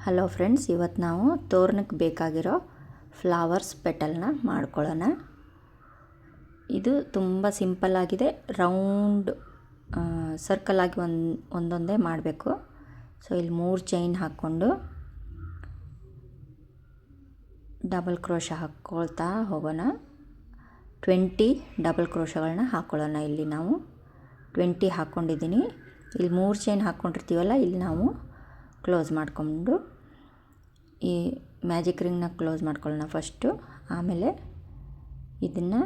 Hello friends, ಇವತ್ತು ನಾವು ತೋರಣಕ್ಕೆ ಬೇಕಾಗಿರೋ ಫ್ಲವರ್ಸ್ ಪೆಟಲ್ನ ಮಾಡ್ಕೊಳ್ಳೋಣ. ಇದು ತುಂಬ ಸಿಂಪಲ್ ಆಗಿದೆ. ರೌಂಡ್ ಸರ್ಕಲ್ ಆಗಿ ಒಂದೊಂದೇ ಮಾಡಬೇಕು. ಸೊ ಇಲ್ಲಿ 3 ಚೈನ್ ಹಾಕ್ಕೊಂಡು ಡಬಲ್ ಕ್ರೋಶ ಹಾಕ್ಕೊಳ್ತಾ ಹೋಗೋಣ. 20 ಡಬಲ್ ಕ್ರೋಶಗಳನ್ನ ಹಾಕ್ಕೊಳ್ಳೋಣ. ಇಲ್ಲಿ ನಾವು 20 ಹಾಕ್ಕೊಂಡಿದ್ದೀನಿ. ಇಲ್ಲಿ 3 ಚೈನ್ ಹಾಕ್ಕೊಂಡಿರ್ತೀವಲ್ಲ, ಇಲ್ಲಿ ನಾವು ಕ್ಲೋಸ್ ಮಾಡಿಕೊಂಡು ಈ ಮ್ಯಾಜಿಕ್ ರಿಂಗ್ನ ಕ್ಲೋಸ್ ಮಾಡ್ಕೊಳ್ಳೋಣ ಫಸ್ಟು. ಆಮೇಲೆ ಇದನ್ನು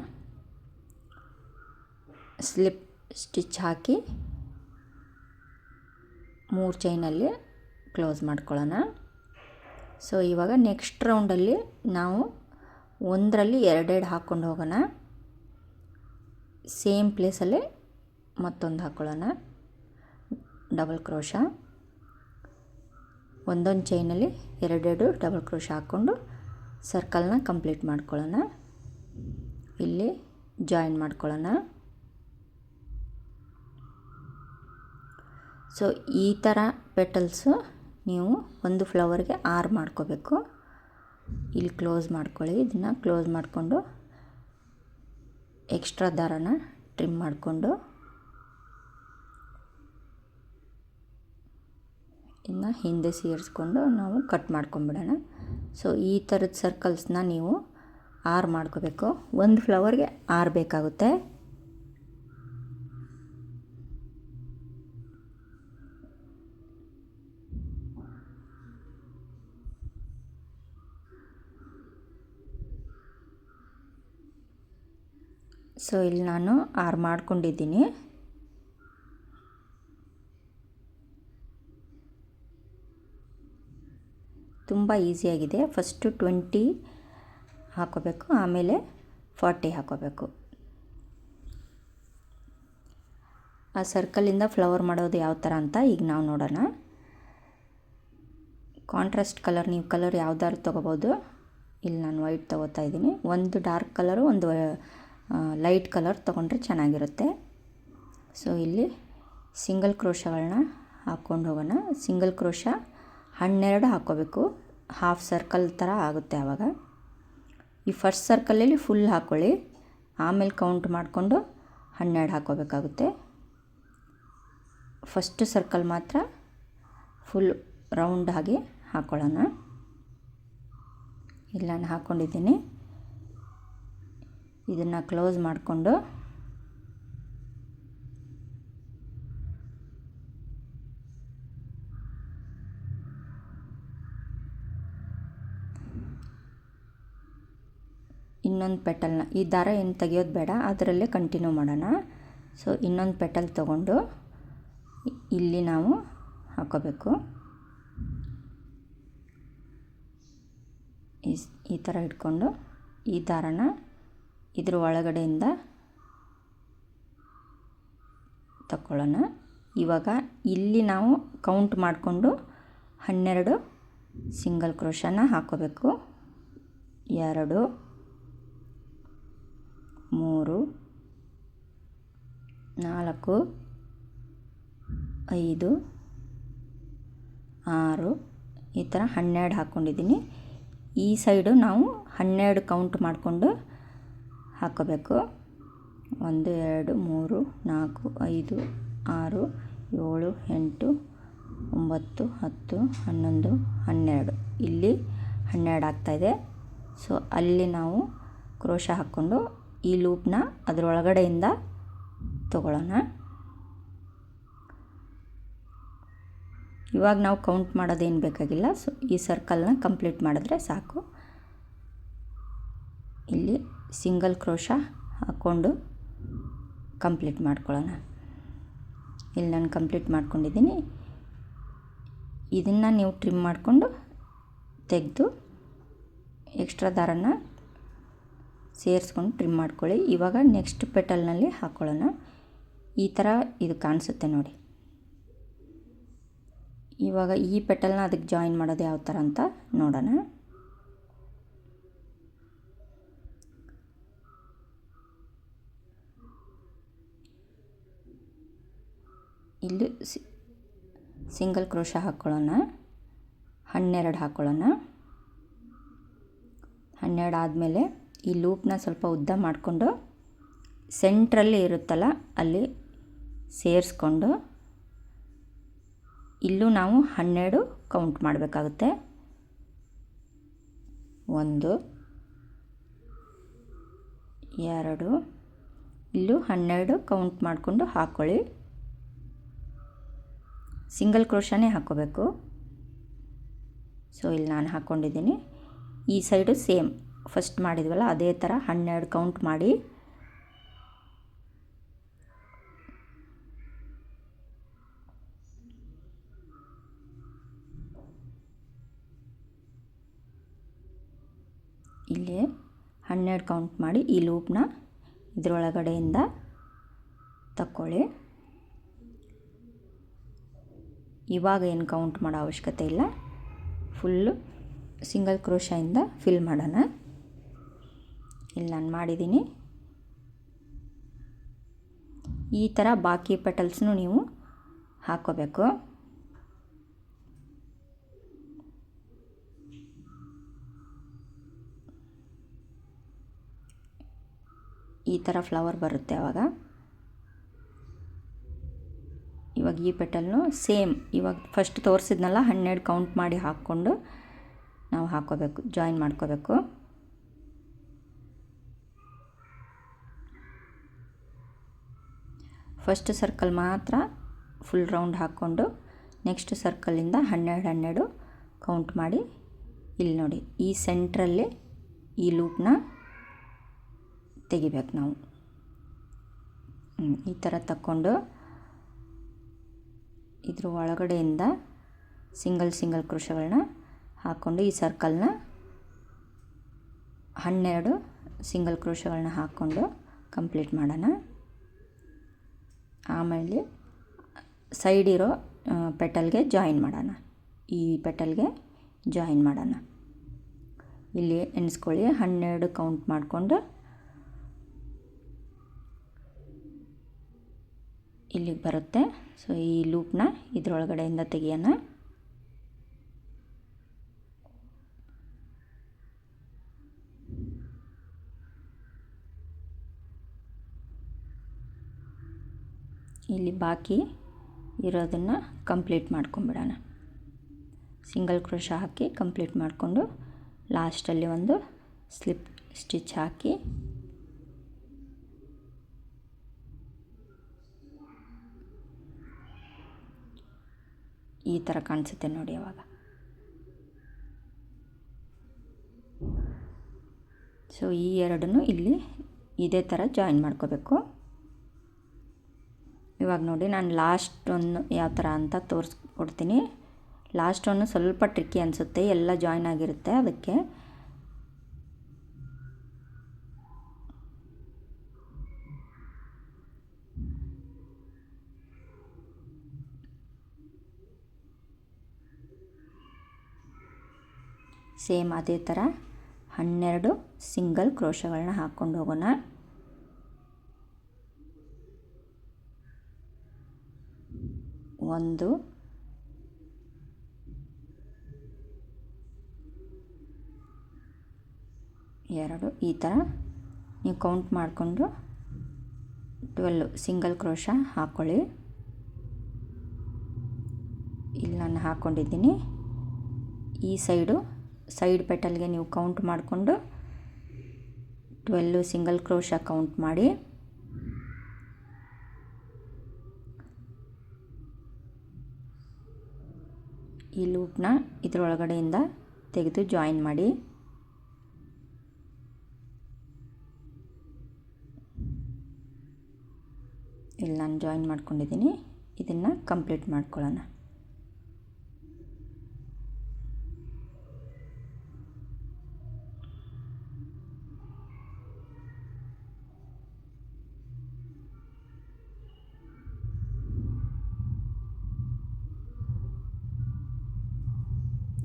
ಸ್ಲಿಪ್ ಸ್ಟಿಚ್ ಹಾಕಿ 3 ಚೈನಲ್ಲಿ ಕ್ಲೋಸ್ ಮಾಡ್ಕೊಳ್ಳೋಣ. ಸೊ ಇವಾಗ ನೆಕ್ಸ್ಟ್ ರೌಂಡಲ್ಲಿ ನಾವು ಒಂದರಲ್ಲಿ ಎರಡೆರಡು ಹಾಕ್ಕೊಂಡು ಹೋಗೋಣ. ಸೇಮ್ ಪ್ಲೇಸಲ್ಲೇ ಮತ್ತೊಂದು ಹಾಕ್ಕೊಳ್ಳೋಣ. ಡಬಲ್ ಕ್ರೋಶ, ಒಂದೊಂದು ಚೈನಲ್ಲಿ ಎರಡೆರಡು ಡಬಲ್ ಕ್ರೋಶ ಹಾಕ್ಕೊಂಡು ಸರ್ಕಲ್ನ ಕಂಪ್ಲೀಟ್ ಮಾಡ್ಕೊಳ್ಳೋಣ. ಇಲ್ಲಿ ಜಾಯಿನ್ ಮಾಡ್ಕೊಳ್ಳೋಣ. ಸೊ ಈ ಥರ ಪೆಟಲ್ಸು ನೀವು ಒಂದು ಫ್ಲವರ್ಗೆ 6 ಮಾಡ್ಕೋಬೇಕು. ಇಲ್ಲಿ ಕ್ಲೋಸ್ ಮಾಡ್ಕೊಳ್ಳಿ. ಇದನ್ನು ಕ್ಲೋಸ್ ಮಾಡಿಕೊಂಡು ಎಕ್ಸ್ಟ್ರಾ ದಾರನ ಟ್ರಿಮ್ ಮಾಡಿಕೊಂಡು ಇನ್ನು ಹಿಂದೆ ಸೇರಿಸ್ಕೊಂಡು ನಾವು ಕಟ್ ಮಾಡ್ಕೊಂಬಿಡೋಣ. ಸೊ ಈ ಥರದ ಸರ್ಕಲ್ಸ್ನ ನೀವು 6 ಮಾಡ್ಕೋಬೇಕು. ಒಂದು ಫ್ಲವರ್ಗೆ 6 ಬೇಕಾಗುತ್ತೆ. ಸೊ ಇಲ್ಲಿ ನಾನು 6 ಮಾಡ್ಕೊಂಡಿದ್ದೀನಿ. ತುಂಬ ಈಸಿಯಾಗಿದೆ. ಫಸ್ಟು 20 ಹಾಕೋಬೇಕು, ಆಮೇಲೆ 40 ಹಾಕೋಬೇಕು. ಆ ಸರ್ಕಲಿಂದ ಫ್ಲವರ್ ಮಾಡೋದು ಯಾವ ಥರ ಅಂತ ಈಗ ನಾವು ನೋಡೋಣ. ಕಾಂಟ್ರಾಸ್ಟ್ ಕಲರ್, ನೀವು ಕಲರ್ ಯಾವ್ದಾದ್ರು ತೊಗೋಬೋದು. ಇಲ್ಲಿ ನಾನು ವೈಟ್ ತೊಗೋತಾ ಇದ್ದೀನಿ. ಒಂದು ಡಾರ್ಕ್ ಕಲರು, ಒಂದು ಲೈಟ್ ಕಲರ್ ತೊಗೊಂಡ್ರೆ ಚೆನ್ನಾಗಿರುತ್ತೆ. ಸೊ ಇಲ್ಲಿ ಸಿಂಗಲ್ ಕ್ರೋಶಗಳನ್ನ ಹಾಕ್ಕೊಂಡು ಹೋಗೋಣ. ಸಿಂಗಲ್ ಕ್ರೋಶ 12 ಹಾಕ್ಕೋಬೇಕು. ಹಾಫ್ ಸರ್ಕಲ್ ಥರ ಆಗುತ್ತೆ ಆವಾಗ. ಈ ಫಸ್ಟ್ ಸರ್ಕಲಲ್ಲಿ ಫುಲ್ ಹಾಕ್ಕೊಳ್ಳಿ, ಆಮೇಲೆ ಕೌಂಟ್ ಮಾಡಿಕೊಂಡು 12 ಹಾಕ್ಕೋಬೇಕಾಗುತ್ತೆ. ಫಸ್ಟ್ ಸರ್ಕಲ್ ಮಾತ್ರ ಫುಲ್ ರೌಂಡ್ ಆಗಿ ಹಾಕ್ಕೊಳ್ಳೋಣ. ಇಲ್ಲಿ ನಾನು ಹಾಕ್ಕೊಂಡಿದ್ದೀನಿ. ಇದನ್ನು ಕ್ಲೋಸ್ ಮಾಡಿಕೊಂಡು ಇನ್ನೊಂದು ಪೆಟಲ್ನ, ಈ ದಾರ ಏನು ತೆಗಿಯೋದು ಬೇಡ, ಅದರಲ್ಲೇ ಕಂಟಿನ್ಯೂ ಮಾಡೋಣ. ಸೊ ಇನ್ನೊಂದು ಪೆಟಲ್ ತೊಗೊಂಡು ಇಲ್ಲಿ ನಾವು ಹಾಕೋಬೇಕು. ಈ ಥರ ಇಟ್ಕೊಂಡು ಈ ದಾರನ ಇದ್ರ ಒಳಗಡೆಯಿಂದ ತಗೊಳ್ಳೋಣ. ಇವಾಗ ಇಲ್ಲಿ ನಾವು ಕೌಂಟ್ ಮಾಡಿಕೊಂಡು 12 ಸಿಂಗಲ್ ಕ್ರೋಶನ ಹಾಕೋಬೇಕು. 2 3 4 5 6 ಈ ಥರ 12 ಹಾಕ್ಕೊಂಡಿದ್ದೀನಿ. ಈ ಸೈಡು ನಾವು 12 ಕೌಂಟ್ ಮಾಡಿಕೊಂಡು ಹಾಕೋಬೇಕು. 1 2 3 4 5 6 7 8 9 10 11 12 ಇಲ್ಲಿ 12 ಆಗ್ತಾಯಿದೆ. ಸೊ ಅಲ್ಲಿ ನಾವು ಕ್ರೋಶ ಹಾಕ್ಕೊಂಡು ಈ ಲೂಪ್ನ ಅದರೊಳಗಡೆಯಿಂದ ತಗೊಳ್ಳೋಣ. ಇವಾಗ ನಾವು ಕೌಂಟ್ ಮಾಡೋದೇನು ಬೇಕಾಗಿಲ್ಲ. ಸೊ ಈ ಸರ್ಕಲ್ನ ಕಂಪ್ಲೀಟ್ ಮಾಡಿದ್ರೆ ಸಾಕು. ಇಲ್ಲಿ ಸಿಂಗಲ್ ಕ್ರೋಶ ಹಾಕ್ಕೊಂಡು ಕಂಪ್ಲೀಟ್ ಮಾಡ್ಕೊಳ್ಳೋಣ. ಇಲ್ಲಿ ನಾನು ಕಂಪ್ಲೀಟ್ ಮಾಡ್ಕೊಂಡಿದ್ದೀನಿ. ಇದನ್ನು ನೀವು ಟ್ರಿಮ್ ಮಾಡಿಕೊಂಡು ತೆಗೆದು ಎಕ್ಸ್ಟ್ರಾ ದಾರನ ಸೇರಿಸ್ಕೊಂಡು ಟ್ರಿಮ್ ಮಾಡ್ಕೊಳ್ಳಿ. ಇವಾಗ ನೆಕ್ಸ್ಟ್ ಪೆಟಲ್ನಲ್ಲಿ ಹಾಕ್ಕೊಳ್ಳೋಣ. ಈ ಥರ ಇದು ಕಾಣಿಸುತ್ತೆ ನೋಡಿ. ಇವಾಗ ಈ ಪೆಟಲ್ನ ಅದಕ್ಕೆ ಜಾಯಿನ್ ಮಾಡೋದು ಯಾವ ಥರ ಅಂತ ನೋಡೋಣ. ಇಲ್ಲಿ ಸಿಂಗಲ್ ಕ್ರೋಶ ಹಾಕ್ಕೊಳ್ಳೋಣ. 12 ಹಾಕ್ಕೊಳ್ಳೋಣ. 12 ಆದಮೇಲೆ ಈ ಲೂಪ್ನ ಸ್ವಲ್ಪ ಉದ್ದ ಮಾಡಿಕೊಂಡು ಸೆಂಟ್ರಲ್ಲಿ ಇರುತ್ತಲ್ಲ ಅಲ್ಲಿ ಸೇರಿಸ್ಕೊಂಡು ಇಲ್ಲೂ ನಾವು 12 ಕೌಂಟ್ ಮಾಡಬೇಕಾಗುತ್ತೆ. 1 2 ಇಲ್ಲೂ 12 ಕೌಂಟ್ ಮಾಡಿಕೊಂಡು ಹಾಕ್ಕೊಳ್ಳಿ. ಸಿಂಗಲ್ ಕ್ರೋಶನೇ ಹಾಕ್ಕೋಬೇಕು. ಸೊ ಇಲ್ಲಿ ನಾನು ಹಾಕ್ಕೊಂಡಿದ್ದೀನಿ. ಈ ಸೈಡು ಸೇಮ್ ಫಸ್ಟ್ ಮಾಡಿದ್ವಲ್ಲ ಅದೇ ಥರ 12 ಕೌಂಟ್ ಮಾಡಿ ಇಲ್ಲಿ 12 ಕೌಂಟ್ ಮಾಡಿ ಈ ಲೂಪ್ನ ಇದರೊಳಗಡೆಯಿಂದ ತಕ್ಕೊಳ್ಳಿ. ಇವಾಗ ಏನು ಕೌಂಟ್ ಮಾಡೋ ಅವಶ್ಯಕತೆ ಇಲ್ಲ, ಫುಲ್ಲು ಸಿಂಗಲ್ ಕ್ರೋಶದಿಂದ ಫಿಲ್ ಮಾಡೋಣ. ಇಲ್ಲಿ ನಾನು ಮಾಡಿದ್ದೀನಿ. ಈ ಥರ ಬಾಕಿ ಪೆಟಲ್ಸ್ನು ನೀವು ಹಾಕ್ಕೋಬೇಕು. ಈ ಥರ ಫ್ಲವರ್ ಬರುತ್ತೆ ಆವಾಗ. ಇವಾಗ ಈ ಪೆಟಲ್ನು ಸೇಮ್ ಇವಾಗ ಫಸ್ಟ್ ತೋರಿಸಿದ್ನಲ್ಲ 12 ಕೌಂಟ್ ಮಾಡಿ ಹಾಕ್ಕೊಂಡು ನಾವು ಹಾಕ್ಕೋಬೇಕು, ಜಾಯಿನ್ ಮಾಡ್ಕೋಬೇಕು. ಫಸ್ಟ್ ಸರ್ಕಲ್ ಮಾತ್ರ ಫುಲ್ ರೌಂಡ್ ಹಾಕ್ಕೊಂಡು ನೆಕ್ಸ್ಟ್ ಸರ್ಕಲಿಂದ 12 ಕೌಂಟ್ ಮಾಡಿ ಇಲ್ಲಿ ನೋಡಿ ಈ ಸೆಂಟ್ರಲ್ಲಿ ಈ ಲೂಪ್ನ ತೆಗಿಬೇಕು ನಾವು. ಈ ಥರ ತಕ್ಕೊಂಡು ಇದ್ರ ಒಳಗಡೆಯಿಂದ ಸಿಂಗಲ್ ಕ್ರೋಶಗಳನ್ನ ಹಾಕ್ಕೊಂಡು ಈ ಸರ್ಕಲ್ನ 12 ಸಿಂಗಲ್ ಕ್ರೋಶಗಳನ್ನ ಹಾಕ್ಕೊಂಡು ಕಂಪ್ಲೀಟ್ ಮಾಡೋಣ. ಆಮೇಲೆ ಸೈಡ್ ಇರೋ ಪೆಟಲ್ಗೆ ಜಾಯಿನ್ ಮಾಡೋಣ. ಈ ಪೆಟಲ್ಗೆ ಜಾಯಿನ್ ಮಾಡೋಣ. ಇಲ್ಲಿ ಎಣಿಸ್ಕೊಳ್ಳಿ 12 ಕೌಂಟ್ ಮಾಡಿಕೊಂಡು ಇಲ್ಲಿಗೆ ಬರುತ್ತೆ. ಸೊ ಈ ಲೂಪ್ನ ಇದರೊಳಗಡೆಯಿಂದ ತೆಗಿಯೋಣ. ಇಲ್ಲಿ ಬಾಕಿ ಇರೋದನ್ನು ಕಂಪ್ಲೀಟ್ ಮಾಡ್ಕೊಂಬಿಡೋಣ. ಸಿಂಗಲ್ ಕ್ರೋಶ ಹಾಕಿ ಕಂಪ್ಲೀಟ್ ಮಾಡಿಕೊಂಡು ಲಾಸ್ಟಲ್ಲಿ ಒಂದು ಸ್ಲಿಪ್ ಸ್ಟಿಚ್ ಹಾಕಿ ಈ ಥರ ಕಾಣಿಸುತ್ತೆ ನೋಡಿ. ಅವಾಗ ಸೊ ಈ ಎರಡನ್ನೂ ಇಲ್ಲಿ ಇದೇ ಥರ ಜಾಯಿನ್ ಮಾಡ್ಕೋಬೇಕು. ಇವಾಗ ನೋಡಿ ನಾನು ಲಾಸ್ಟ್ ಒಂದು ಯಾವ ಥರ ಅಂತ ತೋರಿಸ್ಕೊಡ್ತೀನಿ. ಲಾಸ್ಟ್ ಒಂದು ಸ್ವಲ್ಪ ಟ್ರಿಕ್ಕಿ ಅನಿಸುತ್ತೆ, ಎಲ್ಲ ಜಾಯಿನ್ ಆಗಿರುತ್ತೆ. ಅದಕ್ಕೆ ಸೇಮ್ ಅದೇ ಥರ 12 ಸಿಂಗಲ್ ಕ್ರೋಶಗಳನ್ನ ಹಾಕ್ಕೊಂಡು ಹೋಗೋಣ. ಒಂದು, ಎರಡು, ಈ ಥರ ನೀವು ಕೌಂಟ್ ಮಾಡಿಕೊಂಡು 12 ಸಿಂಗಲ್ ಕ್ರೋಶ ಹಾಕ್ಕೊಳ್ಳಿ. ಇಲ್ಲಿ ನಾನು ಹಾಕ್ಕೊಂಡಿದ್ದೀನಿ. ಈ ಸೈಡ್ ಪೆಟಲ್ಗೆ ನೀವು ಕೌಂಟ್ ಮಾಡಿಕೊಂಡು 12 ಸಿಂಗಲ್ ಕ್ರೋಶ ಕೌಂಟ್ ಮಾಡಿ ಈ ಲೂಪ್ನ ಇದರೊಳಗಡೆಯಿಂದ ತೆಗೆದು ಜಾಯಿನ್ ಮಾಡಿ. ಇಲ್ಲಿ ನಾನು ಜಾಯಿನ್ ಮಾಡ್ಕೊಂಡಿದ್ದೀನಿ. ಇದನ್ನು ಕಂಪ್ಲೀಟ್ ಮಾಡ್ಕೊಳ್ಳೋಣ.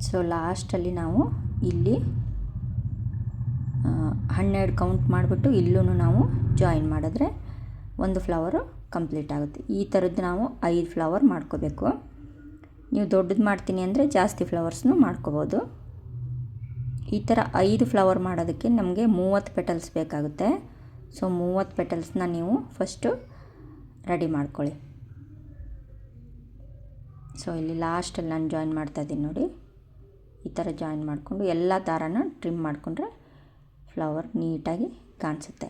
ಸೊ ಲಾಸ್ಟಲ್ಲಿ ನಾವು ಇಲ್ಲಿ 12 ಕೌಂಟ್ ಮಾಡಿಬಿಟ್ಟು ಇಲ್ಲೂ ನಾವು ಜಾಯಿನ್ ಮಾಡಿದ್ರೆ ಒಂದು ಫ್ಲವರು ಕಂಪ್ಲೀಟ್ ಆಗುತ್ತೆ. ಈ ಥರದ್ದು ನಾವು 5 ಫ್ಲವರ್ ಮಾಡ್ಕೋಬೇಕು. ನೀವು ದೊಡ್ಡದು ಮಾಡ್ತೀನಿ ಅಂದರೆ ಜಾಸ್ತಿ ಫ್ಲವರ್ಸ್ನೂ ಮಾಡ್ಕೋಬೋದು. ಈ ಥರ 5 ಫ್ಲವರ್ ಮಾಡೋದಕ್ಕೆ ನಮಗೆ 30 ಪೆಟಲ್ಸ್ ಬೇಕಾಗುತ್ತೆ. ಸೊ 30 ಪೆಟಲ್ಸ್ನ ನೀವು ಫಸ್ಟು ರೆಡಿ ಮಾಡ್ಕೊಳ್ಳಿ. ಸೊ ಇಲ್ಲಿ ಲಾಸ್ಟಲ್ಲಿ ನಾನು ಜಾಯಿನ್ ಮಾಡ್ತಾಯಿದ್ದೀನಿ ನೋಡಿ. ಈ ಥರ ಜಾಯಿನ್ ಮಾಡಿಕೊಂಡು ಎಲ್ಲ ದಾರಾನ ಟ್ರಿಮ್ ಮಾಡಿಕೊಂಡ್ರೆ ಫ್ಲವರ್ ನೀಟಾಗಿ ಕಾಣಿಸುತ್ತೆ.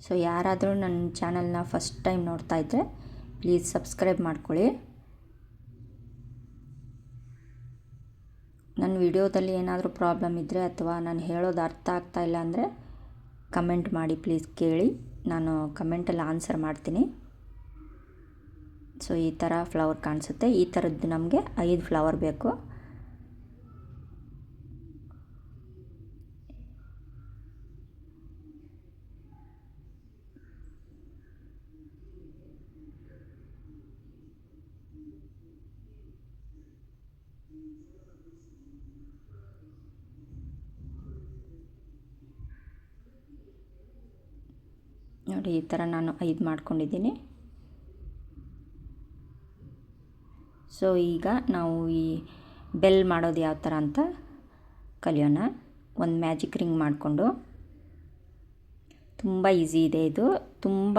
ಸೊ ಯಾರಾದರೂ ನನ್ನ ಚಾನಲ್ನ ಫಸ್ಟ್ ಟೈಮ್ ನೋಡ್ತಾ ಇದ್ದರೆ ಪ್ಲೀಸ್ ಸಬ್ಸ್ಕ್ರೈಬ್ ಮಾಡ್ಕೊಳ್ಳಿ. ನನ್ನ ವಿಡಿಯೋದಲ್ಲಿ ಏನಾದರೂ ಪ್ರಾಬ್ಲಮ್ ಇದ್ದರೆ ಅಥವಾ ನಾನು ಹೇಳೋದು ಅರ್ಥ ಆಗ್ತಾ ಇಲ್ಲ ಅಂದರೆ ಕಮೆಂಟ್ ಮಾಡಿ ಪ್ಲೀಸ್ ಕೇಳಿ, ನಾನು ಕಮೆಂಟಲ್ಲಿ ಆನ್ಸರ್ ಮಾಡ್ತೀನಿ. ಸೊ ಈ ಥರ ಫ್ಲವರ್ ಕಾಣಿಸುತ್ತೆ. ಈ ಥರದ್ದು ನಮಗೆ 5 ಫ್ಲವರ್ ಬೇಕು. ನೋಡಿ ಈ ಥರ ನಾನು 5 ಮಾಡ್ಕೊಂಡಿದ್ದೀನಿ. ಸೊ ಈಗ ನಾವು ಈ ಬೆಲ್ ಮಾಡೋದು ಯಾವ ಥರ ಅಂತ ಕಲಿಯೋಣ. ಒಂದು ಮ್ಯಾಜಿಕ್ ರಿಂಗ್ ಮಾಡಿಕೊಂಡು, ತುಂಬ ಈಸಿ ಇದೆ ಇದು, ತುಂಬ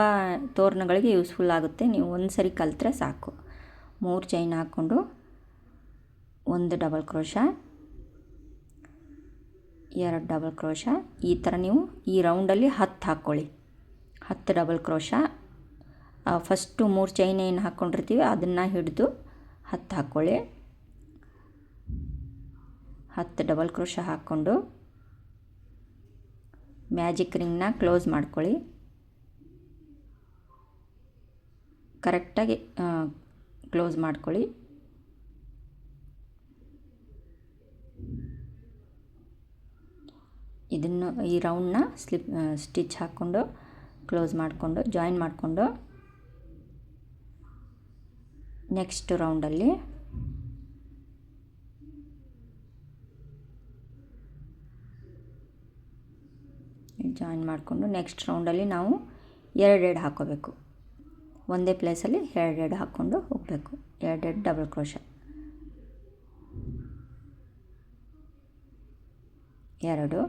ತೋರಣಗಳಿಗೆ ಯೂಸ್ಫುಲ್ ಆಗುತ್ತೆ. ನೀವು ಒಂದು ಸರಿ ಕಲಿತ್ರೆ ಸಾಕು. 3 ಚೈನ್ ಹಾಕ್ಕೊಂಡು 1 ಡಬಲ್ ಕ್ರೋಶಾ, 2 ಡಬಲ್ ಕ್ರೋಶಾ. ಈ ಥರ ನೀವು ಈ ರೌಂಡಲ್ಲಿ 10 ಹಾಕ್ಕೊಳ್ಳಿ. 10 ಡಬಲ್ ಕ್ರೋಶಾ. ಫಸ್ಟು 3 ಚೈನ್ ಏನು ಹಾಕ್ಕೊಂಡಿರ್ತೀವಿ ಅದನ್ನು ಹಿಡಿದು 10 ಹಾಕ್ಕೊಳ್ಳಿ. 10 ಡಬಲ್ ಕ್ರೋಶಾ ಹಾಕ್ಕೊಂಡು ಮ್ಯಾಜಿಕ್ ರಿಂಗ್ನ ಕ್ಲೋಸ್ ಮಾಡ್ಕೊಳ್ಳಿ. ಕರೆಕ್ಟಾಗಿ ಕ್ಲೋಸ್ ಮಾಡ್ಕೊಳ್ಳಿ. ಇದನ್ನು ಈ ರೌಂಡನ್ನ ಸ್ಟಿಚ್ ಹಾಕ್ಕೊಂಡು ಕ್ಲೋಸ್ ಮಾಡಿಕೊಂಡು ಜಾಯಿನ್ ಮಾಡಿಕೊಂಡು ನೆಕ್ಸ್ಟ್ ರೌಂಡಲ್ಲಿ ಜಾಯಿನ್ ಮಾಡಿಕೊಂಡು ನೆಕ್ಸ್ಟ್ ರೌಂಡಲ್ಲಿ ನಾವು 2 ಹಾಕ್ಕೋಬೇಕು. ಒಂದೇ ಪ್ಲೇಸಲ್ಲಿ 2 ಹಾಕ್ಕೊಂಡು ಹೋಗಬೇಕು. 2 ಡಬಲ್ ಕ್ರೋಶಾ, 2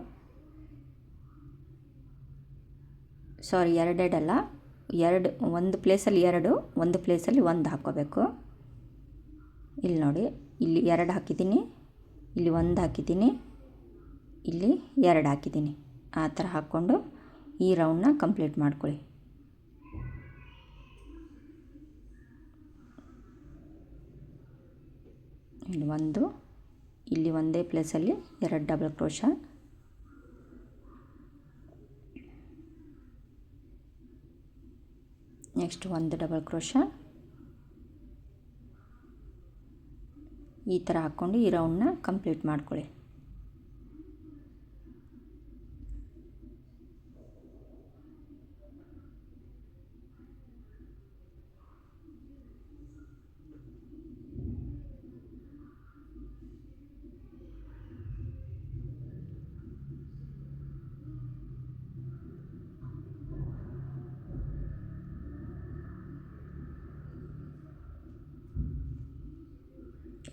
ಸಾರಿ 2 ಅಲ್ಲ, 2 ಒಂದು ಪ್ಲೇಸಲ್ಲಿ 2, ಒಂದು ಪ್ಲೇಸಲ್ಲಿ 1 ಹಾಕ್ಕೋಬೇಕು. ಇಲ್ಲಿ ನೋಡಿ, ಇಲ್ಲಿ 2 ಹಾಕಿದ್ದೀನಿ, ಇಲ್ಲಿ 1 ಹಾಕಿದ್ದೀನಿ, ಇಲ್ಲಿ 2 ಹಾಕಿದ್ದೀನಿ. ಆ ಥರ ಹಾಕ್ಕೊಂಡು ಈ ರೌಂಡನ್ನ ಕಂಪ್ಲೀಟ್ ಮಾಡ್ಕೊಳ್ಳಿ. ಇಲ್ಲಿ 1, ಇಲ್ಲಿ ಒಂದೇ ಪ್ಲೇಸಲ್ಲಿ 2 double crochet, next 1 double crochet. ಈ ಥರ ಹಾಕ್ಕೊಂಡು ಈ ರೌಂಡನ್ನ ಕಂಪ್ಲೀಟ್ ಮಾಡ್ಕೊಳ್ಳಿ.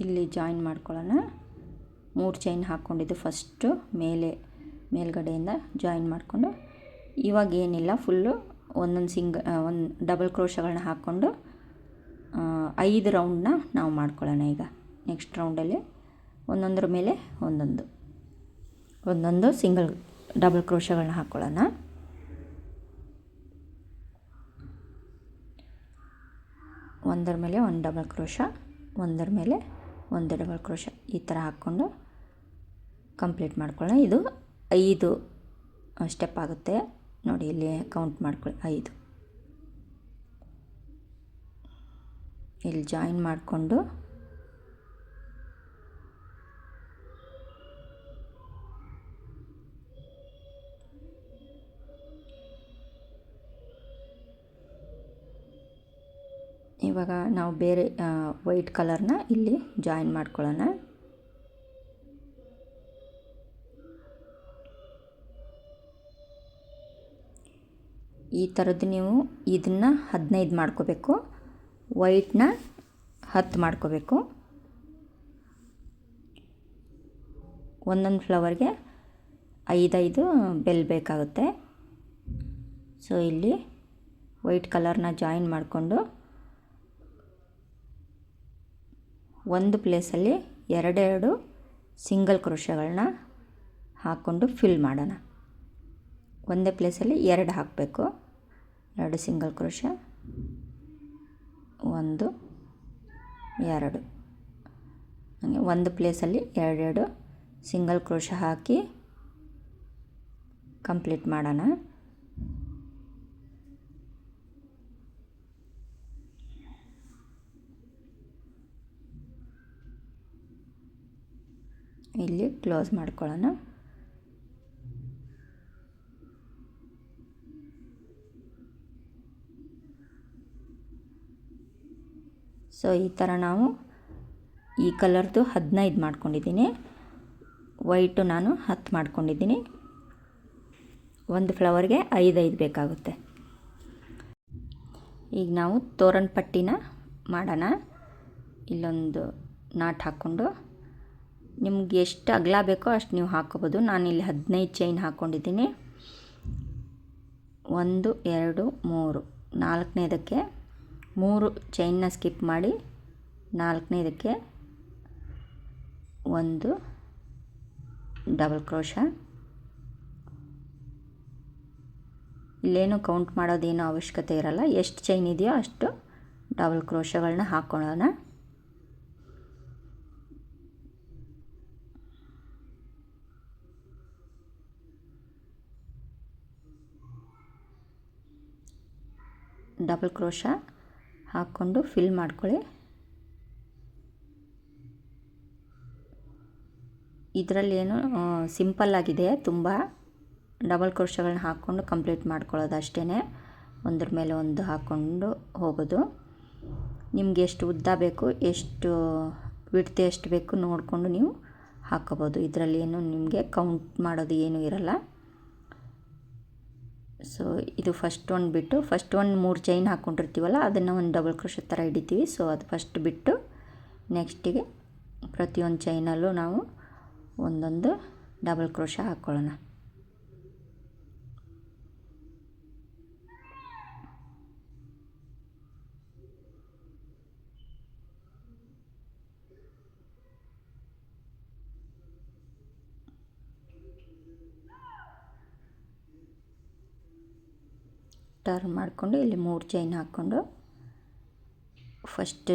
ಇಲ್ಲಿ ಜಾಯಿನ್ ಮಾಡ್ಕೊಳ್ಳೋಣ. 3 ಚೈನ್ ಹಾಕ್ಕೊಂಡಿದ್ದು ಫಸ್ಟು ಮೇಲ್ಗಡೆಯಿಂದ ಜಾಯಿನ್ ಮಾಡಿಕೊಂಡು, ಇವಾಗ ಏನಿಲ್ಲ, ಫುಲ್ಲು ಒಂದು ಡಬಲ್ ಕ್ರೋಶಗಳನ್ನ ಹಾಕ್ಕೊಂಡು 5 ರೌಂಡನ್ನ ನಾವು ಮಾಡ್ಕೊಳ್ಳೋಣ. ಈಗ ನೆಕ್ಸ್ಟ್ ರೌಂಡಲ್ಲಿ ಒಂದೊಂದರ ಮೇಲೆ ಒಂದೊಂದು ಸಿಂಗಲ್ ಡಬಲ್ ಕ್ರೋಶಗಳನ್ನ ಹಾಕ್ಕೊಳ್ಳೋಣ. ಒಂದರ ಮೇಲೆ 1 ಡಬಲ್ ಕ್ರೋಶಾ, ಒಂದರ ಮೇಲೆ 1 ಡಬಲ್ ಕ್ರೋಶಾ. ಈ ಥರ ಹಾಕ್ಕೊಂಡು ಕಂಪ್ಲೀಟ್ ಮಾಡ್ಕೊಳ್ಳೋಣ. ಇದು 5 ಸ್ಟೆಪ್ ಆಗುತ್ತೆ ನೋಡಿ. ಇಲ್ಲಿ ಕೌಂಟ್ ಮಾಡ್ಕೊಳ್ಳಿ, 5. ಇಲ್ಲಿ ಜಾಯಿನ್ ಮಾಡಿಕೊಂಡು ಇವಾಗ ನಾವು ಬೇರೆ ವೈಟ್ ಕಲರ್ನ ಇಲ್ಲಿ ಜಾಯಿನ್ ಮಾಡ್ಕೊಳ್ಳೋಣ. ಈ ಥರದ್ದು ನೀವು ಇದನ್ನು 15 ಮಾಡ್ಕೋಬೇಕು, ವೈಟ್ನ 10 ಮಾಡ್ಕೋಬೇಕು. ಒಂದೊಂದು ಫ್ಲವರ್ಗೆ 5 ಬೆಲ್ ಬೇಕಾಗುತ್ತೆ. ಸೊ ಇಲ್ಲಿ ವೈಟ್ ಕಲರ್ನ ಜಾಯಿನ್ ಮಾಡಿಕೊಂಡು ಒಂದು ಪ್ಲೇಸಲ್ಲಿ 2 ಸಿಂಗಲ್ ಕ್ರೋಶಗಳನ್ನ ಹಾಕ್ಕೊಂಡು ಫಿಲ್ ಮಾಡೋಣ. ಒಂದೇ ಪ್ಲೇಸಲ್ಲಿ 2 ಹಾಕಬೇಕು. 2 ಸಿಂಗಲ್ ಕ್ರೋಶ, 1 2 ಹಾಗೆ ಒಂದು ಪ್ಲೇಸಲ್ಲಿ 2 ಸಿಂಗಲ್ ಕ್ರೋಶ ಹಾಕಿ ಕಂಪ್ಲೀಟ್ ಮಾಡೋಣ. ಇಲ್ಲಿ ಕ್ಲೋಸ್ ಮಾಡ್ಕೊಳ್ಳೋಣ. ಸೊ ಈ ಥರ ನಾವು ಈ ಕಲರ್ದು 15 ಮಾಡ್ಕೊಂಡಿದ್ದೀನಿ, ವೈಟು ನಾನು 10 ಮಾಡ್ಕೊಂಡಿದ್ದೀನಿ. ಒಂದು ಫ್ಲವರ್ಗೆ 5 ಬೇಕಾಗುತ್ತೆ. ಈಗ ನಾವು ತೋರಣ ಪಟ್ಟಿನ ಮಾಡೋಣ. ಇಲ್ಲೊಂದು ನಾಟ್ ಹಾಕ್ಕೊಂಡು ನಿಮ್ಗೆ ಎಷ್ಟು ಅಗಲ ಬೇಕೋ ಅಷ್ಟು ನೀವು ಹಾಕ್ಕೋಬೋದು. ನಾನಿಲ್ಲಿ 15 ಚೈನ್ ಹಾಕ್ಕೊಂಡಿದ್ದೀನಿ. 1 2 3 4ನೇದಕ್ಕೆ 3 ಚೈನ್ನ ಸ್ಕಿಪ್ ಮಾಡಿ 4ನೇದಕ್ಕೆ 1 ಡಬಲ್ ಕ್ರೋಶ. ಇಲ್ಲೇನು ಕೌಂಟ್ ಮಾಡೋದೇನೋ ಅವಶ್ಯಕತೆ ಇರಲ್ಲ, ಎಷ್ಟು ಚೈನ್ ಇದೆಯೋ ಅಷ್ಟು ಡಬಲ್ ಕ್ರೋಶಗಳನ್ನ ಹಾಕ್ಕೊಳ್ಳೋಣ. ಡಬಲ್ ಕ್ರೋಶ ಹಾಕ್ಕೊಂಡು ಫಿಲ್ ಮಾಡ್ಕೊಳ್ಳಿ. ಇದರಲ್ಲಿ ಏನು ಸಿಂಪಲ್ಲಾಗಿದೆ, ತುಂಬ ಡಬಲ್ ಕ್ರೋಶಗಳನ್ನ ಹಾಕ್ಕೊಂಡು ಕಂಪ್ಲೀಟ್ ಮಾಡ್ಕೊಳ್ಳೋದು ಅಷ್ಟೇ. ಒಂದ್ರ ಮೇಲೆ ಒಂದು ಹಾಕ್ಕೊಂಡು ಹೋಗೋದು. ನಿಮ್ಗೆ ಎಷ್ಟು ಉದ್ದ ಬೇಕು, ಎಷ್ಟು ವಿಡ್ತ್ ಎಷ್ಟು ಬೇಕು ನೋಡಿಕೊಂಡು ನೀವು ಹಾಕ್ಕೋಬೋದು. ಇದರಲ್ಲಿ ಏನು ನಿಮಗೆ ಕೌಂಟ್ ಮಾಡೋದು ಏನೂ ಇರಲ್ಲ. ಸೊ ಇದು ಫಸ್ಟ್ ಒಂದು ಬಿಟ್ಟು, ಫಸ್ಟ್ ಒಂದು 3 ಚೈನ್ ಹಾಕ್ಕೊಂಡಿರ್ತೀವಲ್ಲ ಅದನ್ನು ಒಂದು ಡಬಲ್ ಕ್ರೋಶ ಥರ ಹಿಡಿತೀವಿ. ಸೊ ಅದು ಫಸ್ಟ್ ಬಿಟ್ಟು ನೆಕ್ಸ್ಟಿಗೆ ಪ್ರತಿಯೊಂದು ಚೈನಲ್ಲೂ ನಾವು ಒಂದೊಂದು ಡಬಲ್ ಕ್ರೋಶ ಹಾಕ್ಕೊಳ್ಳೋಣ. ಟರ್ನ್ ಮಾಡಿಕೊಂಡು ಇಲ್ಲಿ 3 ಚೈನ್ ಹಾಕ್ಕೊಂಡು ಫಸ್ಟು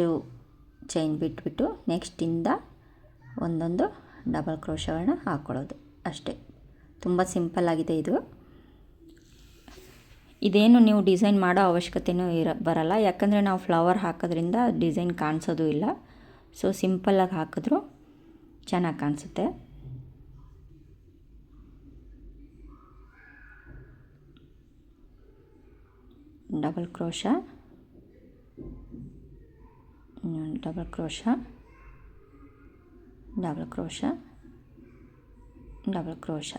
ಚೈನ್ ಬಿಟ್ಬಿಟ್ಟು ನೆಕ್ಸ್ಟಿಂದ ಒಂದೊಂದು ಡಬಲ್ ಕ್ರೋಶಗಳನ್ನ ಹಾಕ್ಕೊಳ್ಳೋದು ಅಷ್ಟೇ. ತುಂಬ ಸಿಂಪಲ್ಲಾಗಿದೆ ಇದು. ಇದೇನು ನೀವು ಡಿಸೈನ್ ಮಾಡೋ ಅವಶ್ಯಕತೆಯೂ ಬರಲ್ಲ, ಯಾಕಂದರೆ ನಾವು ಫ್ಲವರ್ ಹಾಕೋದ್ರಿಂದ ಡಿಸೈನ್ ಕಾಣಿಸೋದು ಇಲ್ಲ. ಸೊ ಸಿಂಪಲ್ಲಾಗಿ ಹಾಕಿದ್ರೂ ಚೆನ್ನಾಗಿ ಕಾಣಿಸುತ್ತೆ. Double crochet, double crochet, double crochet, double crochet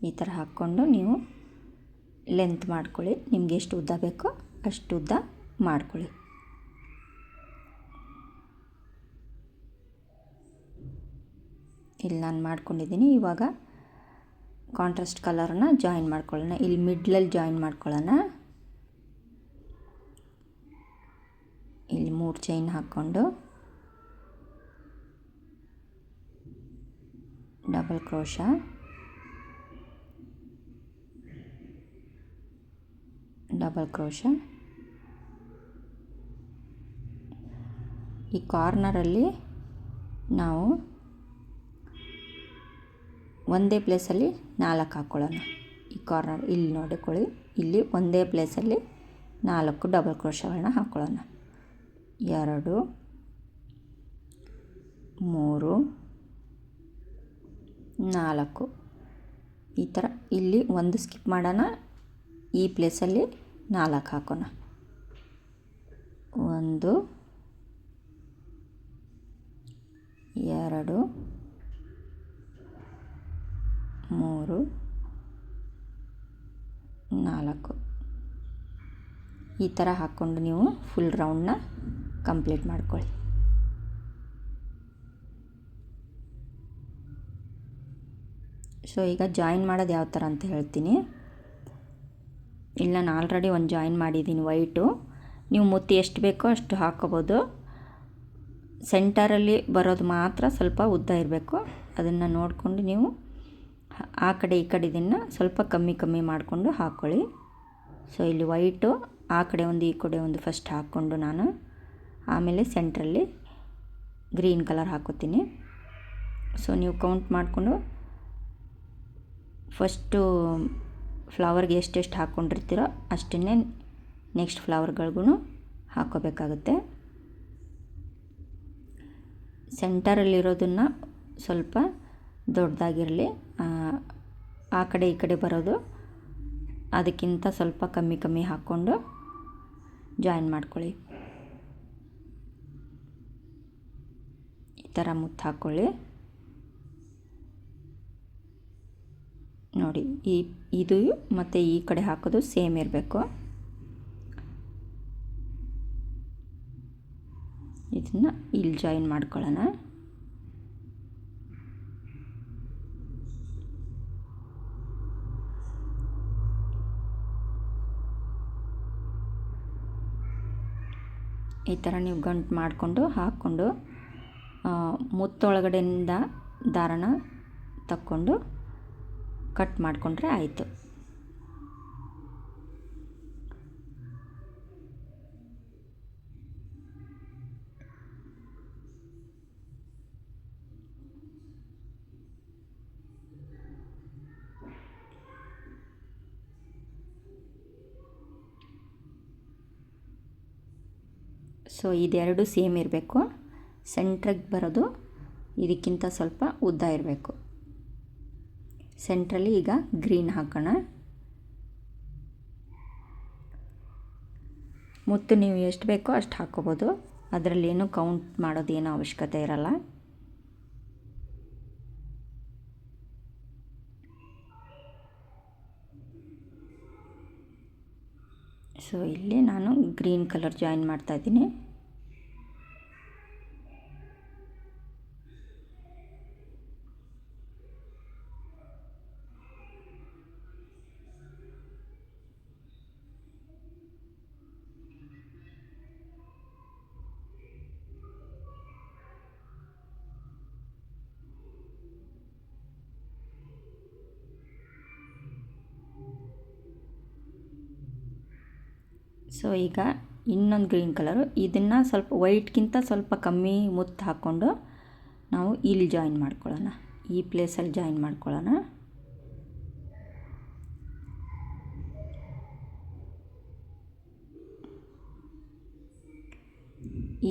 ಈ ಥರ ಹಾಕ್ಕೊಂಡು ನೀವು ಲೆಂತ್ ಮಾಡ್ಕೊಳ್ಳಿ. ನಿಮಗೆ ಎಷ್ಟು ಉದ್ದ ಬೇಕೋ ಅಷ್ಟು ಉದ್ದ ಮಾಡ್ಕೊಳ್ಳಿ. ಇಲ್ಲಿ ನಾನು ಮಾಡ್ಕೊಂಡಿದ್ದೀನಿ. ಇವಾಗ ಕಾಂಟ್ರಾಸ್ಟ್ ಕಲರನ್ನ ಜಾಯಿನ್ ಮಾಡ್ಕೊಳ್ಳೋಣ. ಇಲ್ಲಿ ಮಿಡ್ಲಲ್ಲಿ ಜಾಯಿನ್ ಮಾಡ್ಕೊಳ್ಳೋಣ. ಇಲ್ಲಿ 3 ಚೈನ್ ಹಾಕ್ಕೊಂಡು ಡಬಲ್ ಕ್ರೋಶ, ಡಬಲ್ ಕ್ರೋಶ. ಈ ಕಾರ್ನರಲ್ಲಿ ನಾವು ಒಂದೇ ಪ್ಲೇಸಲ್ಲಿ 4 ಹಾಕ್ಕೊಳ್ಳೋಣ. ಈ ಕಾರ್ನರ್ ಇಲ್ಲಿ ನೋಡಿಕೊಳ್ಳಿ, ಇಲ್ಲಿ ಒಂದೇ ಪ್ಲೇಸಲ್ಲಿ 4 ಡಬಲ್ ಕ್ರೋಶಗಳನ್ನ ಹಾಕ್ಕೊಳ್ಳೋಣ. 2 3 4 ಈ ಥರ. ಇಲ್ಲಿ ಒಂದು ಸ್ಕಿಪ್ ಮಾಡೋಣ, ಈ ಪ್ಲೇಸಲ್ಲಿ 4 ಹಾಕೋಣ. 1 2 3 4 ಈ ಥರ ಹಾಕ್ಕೊಂಡು ನೀವು ಫುಲ್ ರೌಂಡನ್ನ ಕಂಪ್ಲೀಟ್ ಮಾಡ್ಕೊಳ್ಳಿ. ಸೊ ಈಗ ಜಾಯಿನ್ ಮಾಡೋದು ಯಾವ ಥರ ಅಂತ ಹೇಳ್ತೀನಿ. ಇಲ್ಲಿ ನಾನು ಆಲ್ರೆಡಿ ಒಂದು ಜಾಯಿನ್ ಮಾಡಿದ್ದೀನಿ ವೈಟು. ನೀವು ಮುತ್ತು ಎಷ್ಟು ಬೇಕೋ ಅಷ್ಟು ಹಾಕ್ಕೋಬೋದು. ಸೆಂಟರಲ್ಲಿ ಬರೋದು ಮಾತ್ರ ಸ್ವಲ್ಪ ಉದ್ದ ಇರಬೇಕು. ಅದನ್ನು ನೋಡಿಕೊಂಡು ನೀವು ಆ ಕಡೆ ಈ ಕಡೆ ಇದನ್ನು ಸ್ವಲ್ಪ ಕಮ್ಮಿ ಮಾಡಿಕೊಂಡು ಹಾಕ್ಕೊಳ್ಳಿ. ಸೊ ಇಲ್ಲಿ ವೈಟು ಆ ಕಡೆ ಒಂದು ಈ ಕಡೆ ಒಂದು ಫಸ್ಟ್ ಹಾಕ್ಕೊಂಡು ನಾನು ಆಮೇಲೆ ಸೆಂಟ್ರಲ್ಲಿ ಗ್ರೀನ್ ಕಲರ್ ಹಾಕೋತೀನಿ. ಸೊ ನೀವು ಕೌಂಟ್ ಮಾಡಿಕೊಂಡು ಫಸ್ಟು ಫ್ಲವರ್ಗೆ ಎಷ್ಟೆಷ್ಟು ಹಾಕ್ಕೊಂಡಿರ್ತೀರೋ ಅಷ್ಟನ್ನೇ ನೆಕ್ಸ್ಟ್ ಫ್ಲವರ್ಗಳಿಗೂ ಹಾಕ್ಕೋಬೇಕಾಗುತ್ತೆ. ಸೆಂಟರಲ್ಲಿರೋದನ್ನು ಸ್ವಲ್ಪ ದೊಡ್ಡದಾಗಿರಲಿ, ಆ ಕಡೆ ಈ ಕಡೆ ಬರೋದು ಅದಕ್ಕಿಂತ ಸ್ವಲ್ಪ ಕಮ್ಮಿ ಹಾಕ್ಕೊಂಡು ಜಾಯಿನ್ ಮಾಡ್ಕೊಳ್ಳಿ. ಈ ಥರ ಮುತ್ತು ಹಾಕ್ಕೊಳ್ಳಿ. ನೋಡಿ, ಇದು ಮತ್ತು ಈ ಕಡೆ ಹಾಕೋದು ಸೇಮ್ ಇರಬೇಕು. ಇದನ್ನು ಇಲ್ಲಿ ಜಾಯಿನ್ ಮಾಡ್ಕೊಳ್ಳೋಣ. ಈ ಥರ ನೀವು ಗಂಟು ಮಾಡಿಕೊಂಡು ಹಾಕ್ಕೊಂಡು ಮುತ್ತೊಳಗಡೆಯಿಂದ ದಾರನ ತಕ್ಕೊಂಡು ಕಟ್ ಮಾಡಿಕೊಂಡ್ರೆ ಆಯಿತು. ಸೊ ಇದೆರಡು ಸೇಮ್ ಇರಬೇಕು. ಸೆಂಟ್ರಿಗೆ ಬರೋದು ಇದಕ್ಕಿಂತ ಸ್ವಲ್ಪ ಉದ್ದ ಇರಬೇಕು. ಸೆಂಟ್ರಲ್ಲಿ ಈಗ ಗ್ರೀನ್ ಹಾಕೋಣ. ಮುತ್ತು ನೀವು ಎಷ್ಟು ಬೇಕೋ ಅಷ್ಟು ಹಾಕ್ಕೋಬೋದು. ಅದರಲ್ಲೇನು ಕೌಂಟ್ ಮಾಡೋದೇನೋ ಅವಶ್ಯಕತೆ ಇರಲ್ಲ. ಸೊ ಇಲ್ಲಿ ನಾನು ಗ್ರೀನ್ ಕಲರ್ ಜಾಯಿನ್ ಮಾಡ್ತಾಯಿದ್ದೀನಿ. ಸೊ ಈಗ ಇನ್ನೊಂದು ಗ್ರೀನ್ ಕಲರು, ಇದನ್ನು ಸ್ವಲ್ಪ ವೈಟ್ಗಿಂತ ಸ್ವಲ್ಪ ಕಮ್ಮಿ ಮುತ್ತು ಹಾಕ್ಕೊಂಡು ನಾವು ಇಲ್ಲಿ ಜಾಯಿನ್ ಮಾಡ್ಕೊಳ್ಳೋಣ. ಈ ಪ್ಲೇಸಲ್ಲಿ ಜಾಯಿನ್ ಮಾಡ್ಕೊಳ್ಳೋಣ.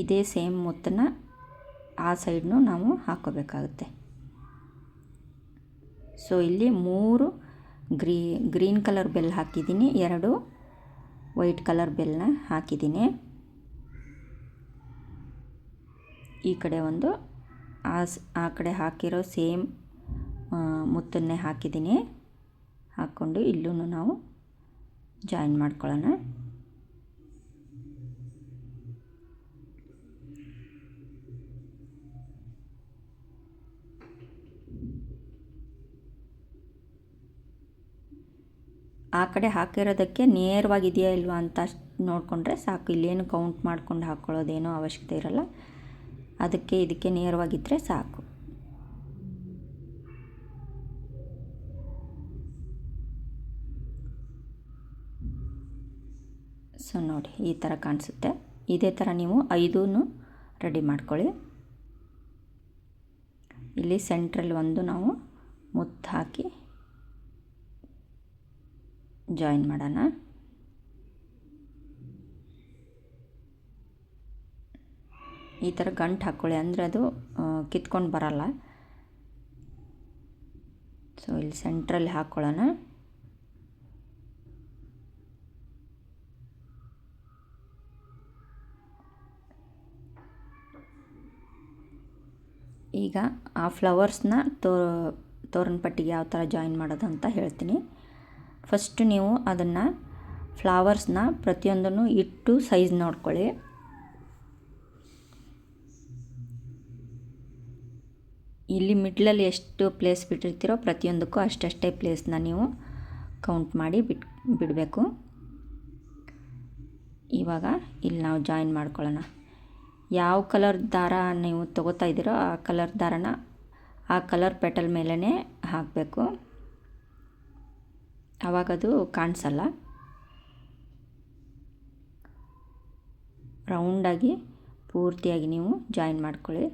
ಇದೇ ಸೇಮ್ ಮುತ್ತನ್ನು ಆ ಸೈಡ್ನೂ ನಾವು ಹಾಕ್ಕೋಬೇಕಾಗುತ್ತೆ. ಸೊ ಇಲ್ಲಿ 3 ಗ್ರೀನ್ ಕಲರ್ ಬೆಲ್ ಹಾಕಿದ್ದೀನಿ, 2 ವೈಟ್ ಕಲರ್ ಬೆಲ್ನ ಹಾಕಿದ್ದೀನಿ. ಈ ಕಡೆ ಒಂದು ಆ ಕಡೆ ಹಾಕಿರೋ ಸೇಮ್ ಮುತ್ತನ್ನೇ ಹಾಕಿದ್ದೀನಿ. ಹಾಕ್ಕೊಂಡು ಇಲ್ಲೂ ನಾವು ಜಾಯಿನ್ ಮಾಡ್ಕೊಳ್ಳೋಣ. ಆ ಕಡೆ ಹಾಕಿರೋದಕ್ಕೆ ನೇರವಾಗಿದೆಯಾ ಇಲ್ವಾ ಅಂತ ನೋಡಿಕೊಂಡ್ರೆ ಸಾಕು. ಇಲ್ಲೇನು ಕೌಂಟ್ ಮಾಡ್ಕೊಂಡು ಹಾಕ್ಕೊಳ್ಳೋದೇನೋ ಅವಶ್ಯಕತೆ ಇರಲ್ಲ. ಅದಕ್ಕೆ ಇದಕ್ಕೆ ನೇರವಾಗಿದ್ದರೆ ಸಾಕು. ಸೊ ನೋಡಿ, ಈ ಥರ ಕಾಣಿಸುತ್ತೆ. ಇದೇ ಥರ ನೀವು 5 ರೆಡಿ ಮಾಡ್ಕೊಳ್ಳಿ. ಇಲ್ಲಿ ಸೆಂಟ್ರಲ್ಲಿ ಒಂದು ನಾವು ಮುತ್ತು ಹಾಕಿ ಜಾಯಿನ್ ಮಾಡೋಣ. ಈ ಥರ ಗಂಟು ಹಾಕ್ಕೊಳ್ಳಿ, ಅಂದರೆ ಅದು ಕಿತ್ಕೊಂಡು ಬರಲ್ಲ. ಸೊ ಇಲ್ಲಿ ಸೆಂಟ್ರಲ್ಲಿ ಹಾಕ್ಕೊಳ್ಳೋಣ. ಈಗ ಆ ಫ್ಲವರ್ಸ್ನ ತೋರಣ ಪಟ್ಟಿಗೆ ಯಾವ ಥರ ಜಾಯಿನ್ ಮಾಡೋದು ಅಂತ ಹೇಳ್ತೀನಿ. ಫಸ್ಟ್ ನೀವು ಅದನ್ನು ಫ್ಲವರ್ಸ್ನ ಪ್ರತಿಯೊಂದನ್ನು ಇಟ್ಟು ಸೈಜ್ ನೋಡ್ಕೊಳ್ಳಿ. ಇಲ್ಲಿ ಮಿಡ್ಲಲ್ಲಿ ಎಷ್ಟು ಪ್ಲೇಸ್ ಬಿಟ್ಟಿರ್ತೀರೋ ಪ್ರತಿಯೊಂದಕ್ಕೂ ಅಷ್ಟಷ್ಟೇ ಪ್ಲೇಸ್ನ ನೀವು ಕೌಂಟ್ ಮಾಡಿ ಬಿಡಬೇಕು. ಇವಾಗ ಇಲ್ಲಿ ನಾವು ಜಾಯಿನ್ ಮಾಡ್ಕೊಳ್ಳೋಣ. ಯಾವ ಕಲರ್ ದಾರ ನೀವು ತೊಗೋತಾ ಇದ್ದೀರೋ ಆ ಕಲರ್ ದಾರನ ಆ ಕಲರ್ ಪೆಟಲ್ ಮೇಲೇ ಹಾಕಬೇಕು. ಆವಾಗದು ಕಾಣಿಸಲ್ಲ. ರೌಂಡಾಗಿ ಪೂರ್ತಿಯಾಗಿ ನೀವು ಜಾಯಿನ್ ಮಾಡ್ಕೊಳ್ಳಿ.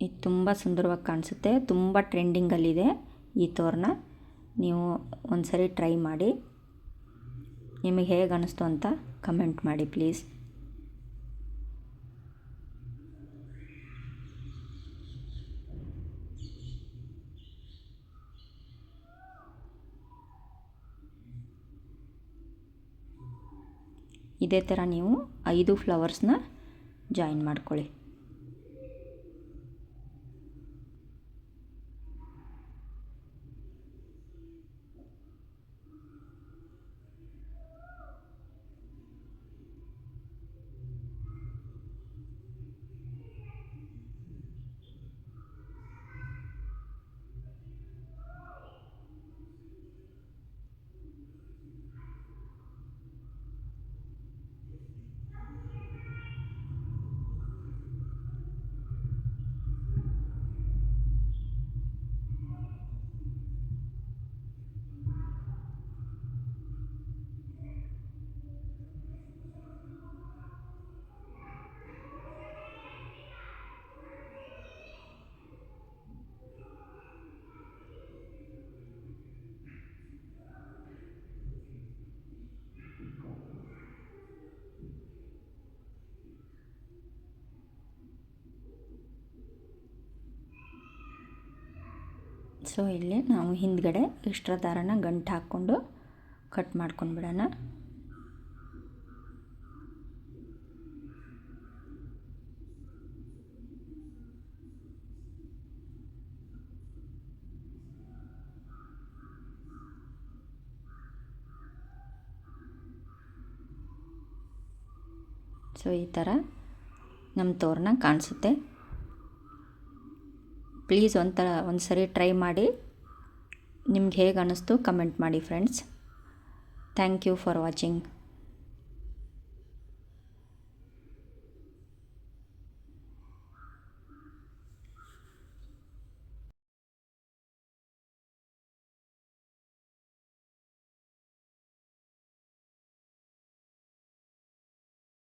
ಇದು ತುಂಬ ಸುಂದರವಾಗಿ ಕಾಣಿಸುತ್ತೆ. ತುಂಬ ಟ್ರೆಂಡಿಂಗಲ್ಲಿದೆ ಈ ತೋರಣ. ನೀವು ಒಂದು ಸರಿ ಟ್ರೈ ಮಾಡಿ, ನಿಮಗೆ ಹೇಗೆ ಅನ್ನಿಸ್ತು ಅಂತ ಕಮೆಂಟ್ ಮಾಡಿ ಪ್ಲೀಸ್. ಇದೇ ಥರ ನೀವು 5 ಫ್ಲವರ್ಸ್ನ ಜಾಯಿನ್ ಮಾಡ್ಕೊಳ್ಳಿ. ಸೊ ಇಲ್ಲಿ ನಾವು ಹಿಂದ್ಗಡೆ ಎಕ್ಸ್ಟ್ರಾ ದಾರನ ಗಂಟು ಹಾಕ್ಕೊಂಡು ಕಟ್ ಮಾಡ್ಕೊಂಡು ಬಿಡೋಣ. ಸೊ ಈ ಥರ ನಮ್ಮ ತೋರಣ ಕಾಣಿಸುತ್ತೆ. ಪ್ಲೀಸ್ ಒಂದು ಸರಿ ಟ್ರೈ ಮಾಡಿ, ನಿಮ್ಗೆ ಹೇಗೆ ಅನ್ನಿಸ್ತು ಕಮೆಂಟ್ ಮಾಡಿ friends. Thank you for watching.